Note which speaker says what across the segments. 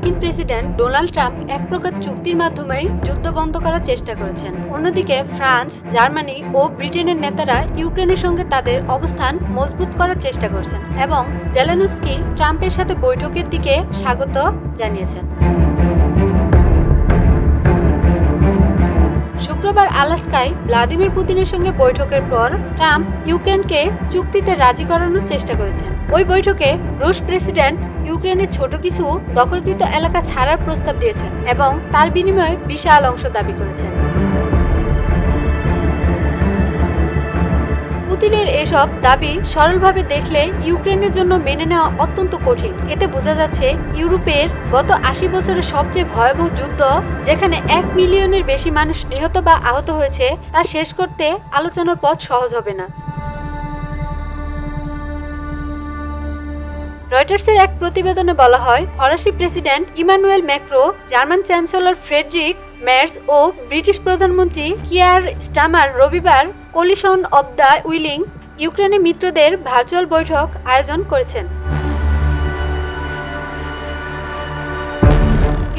Speaker 1: মার্কিন president Donald Trump এক প্রকার চুক্তির মাধ্যমে যুদ্ধ বন্ধ করার চেষ্টা করেছেন। অন্যদিকে ফ্রান্স, জার্মানি ও ব্রিটেনের নেতারা ইউক্রেনের সঙ্গে তাদের অবস্থান মজবুত করার চেষ্টা করছেন এবং জেলেনস্কি ট্রাম্পের সাথে বৈঠকের দিকে স্বাগত জানিয়েছেন। শুক্রবার আলাস্কায় ভ্লাদিমির পুতিনের সঙ্গে বৈঠকের পর ট্রাম্প ইউক্রেনকে চুক্তিতে রাজি করানোর চেষ্টা করেছেন। ওই বৈঠকে রুশ প্রেসিডেন্ট ইউক্রেনের ছোট কিছু দখলকৃত এলাকা ছাড়ার প্রস্তাব দিয়েছেন এবং তার বিনিময়ে বিশাল অংশ দাবি করেছেন। পুতিনের এসব দাবি সরলভাবে দেখলে ইউক্রেনের জন্য মেনে নেওয়া অত্যন্ত কঠিন। এতে বোঝা যাচ্ছে ইউরোপের গত ৮০ বছরের সবচেয়ে ভয়াবহ যুদ্ধ, যেখানে ১ মিলিয়নের বেশি মানুষ নিহত বা আহত হয়েছে, তা শেষ করতে আলোচনার পথ সহজ হবে না। রয়টার্সের এক প্রতিবেদনে বলা হয়, ফরাসি president Emmanuel Macron, German chancellor Friedrich Merz ও ব্রিটিশ প্রধানমন্ত্রী কিয়ার স্টারমার রবিবার কোলিশন অব দ্য উইলিং ইউক্রেনের মিত্রদের ভার্চুয়াল বৈঠক আয়োজন করেছেন।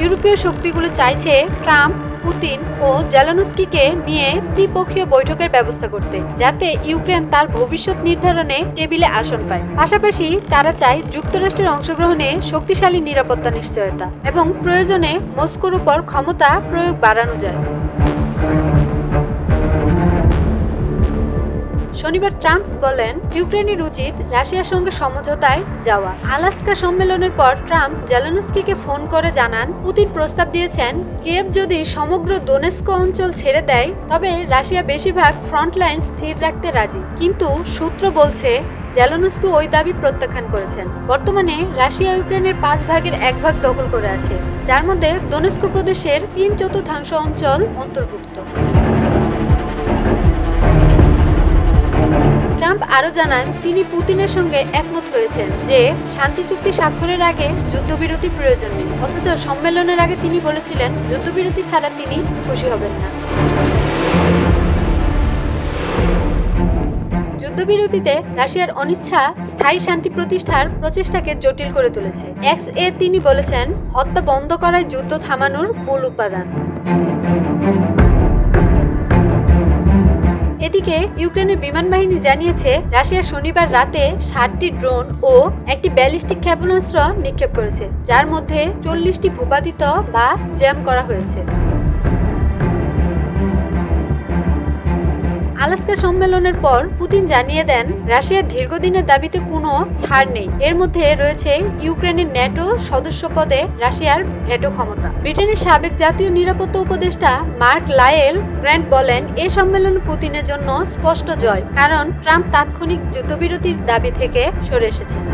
Speaker 1: ইউরোপীয় শক্তিগুলো চাইছে ট্রাম্প, পুতিন ও জেলেনস্কিকে নিয়ে ত্রিপক্ষীয় বৈঠকের ব্যবস্থা করতে, যাতে ইউক্রেন তার ভবিষ্যৎ নির্ধারণে টেবিলে আসন পায়। পাশাপাশি তারা চায় যুক্তরাষ্ট্রের অংশগ্রহণে শক্তিশালী নিরাপত্তা নিশ্চয়তা এবং প্রয়োজনে মস্কোর উপর ক্ষমতা প্রয়োগ বাড়ানো যায়। শনিবার ট্রাম্প বলেন, ইউক্রেনের উচিত রাশিয়ার সঙ্গে সমঝোতায় যাওয়া। আলাস্কা সম্মেলনের পর ট্রাম্প জেলেনস্কিকে ফোন করে জানান, পুতিন প্রস্তাব দিয়েছেন কিয়েভ যদি সমগ্র দোনেস্ক অঞ্চল ছেড়ে দেয় তবে রাশিয়া বেশিরভাগ ফ্রন্ট লাইন স্থির রাখতে রাজি। কিন্তু সূত্র বলছে জেলেনস্কি ওই দাবি প্রত্যাখ্যান করেছেন। বর্তমানে রাশিয়া ইউক্রেনের ৫ ভাগের ১ ভাগ দখল করে আছে, যার মধ্যে দোনেস্ক প্রদেশের ৩/৪ অঞ্চল অন্তর্ভুক্ত। ট্রাম্প আরও জানান, তিনি পুতিনের সঙ্গে একমত হয়েছেন যে শান্তি চুক্তি স্বাক্ষরের আগে যুদ্ধবিরতি প্রয়োজন নেই। অথচ সম্মেলনের আগে তিনি বলেছিলেন যুদ্ধবিরতি ছাড়া তিনি খুশি হবেন না। যুদ্ধবিরতিতে রাশিয়ার অনিচ্ছা স্থায়ী শান্তি প্রতিষ্ঠার প্রচেষ্টাকে জটিল করে তুলেছে। এক্স-এ তিনি বলেছেন, হত্যা বন্ধ করাই যুদ্ধ থামানোর মূল উপাদান। এদিকে ইউক্রেনের বিমান বাহিনী জানিয়েছে, রাশিয়া শনিবার রাতে ৬০টি ড্রোন ও একটি ব্যালিস্টিক ক্ষেপণাস্ত্র নিক্ষেপ করেছে, যার মধ্যে ৪০টি ভূপাতিত বা জ্যাম করা হয়েছে। আলাস্কা সম্মেলনের পর পুতিন জানিয়ে দেন, রাশিয়ার দীর্ঘদিনের দাবিতে কোনো ছাড় নেই। এর মধ্যে রয়েছে ইউক্রেনের ন্যাটো সদস্য পদে রাশিয়ার ভেটো ক্ষমতা। ব্রিটেনের সাবেক জাতীয় নিরাপত্তা উপদেষ্টা মার্ক লায়েল গ্র্যান্ট বলেন, এ সম্মেলন পুতিনের জন্য স্পষ্ট জয়, কারণ ট্রাম্প তাৎক্ষণিক যুদ্ধবিরতির দাবি থেকে সরে এসেছেন।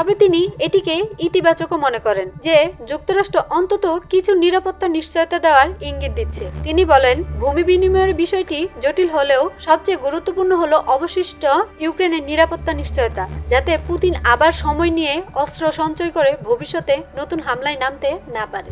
Speaker 1: তবে তিনি এটিকে ইতিবাচকও মনে করেন যে যুক্তরাষ্ট্র অন্তত কিছু নিরাপত্তা নিশ্চয়তা দেওয়ার ইঙ্গিত দিচ্ছে। তিনি বলেন, ভূমি বিনিময়ের বিষয়টি জটিল হলেও সবচেয়ে গুরুত্বপূর্ণ হলো অবশিষ্ট ইউক্রেনের নিরাপত্তা নিশ্চয়তা, যাতে পুতিন আবার সময় নিয়ে অস্ত্র সঞ্চয় করে ভবিষ্যতে নতুন হামলায় নামতে না পারে।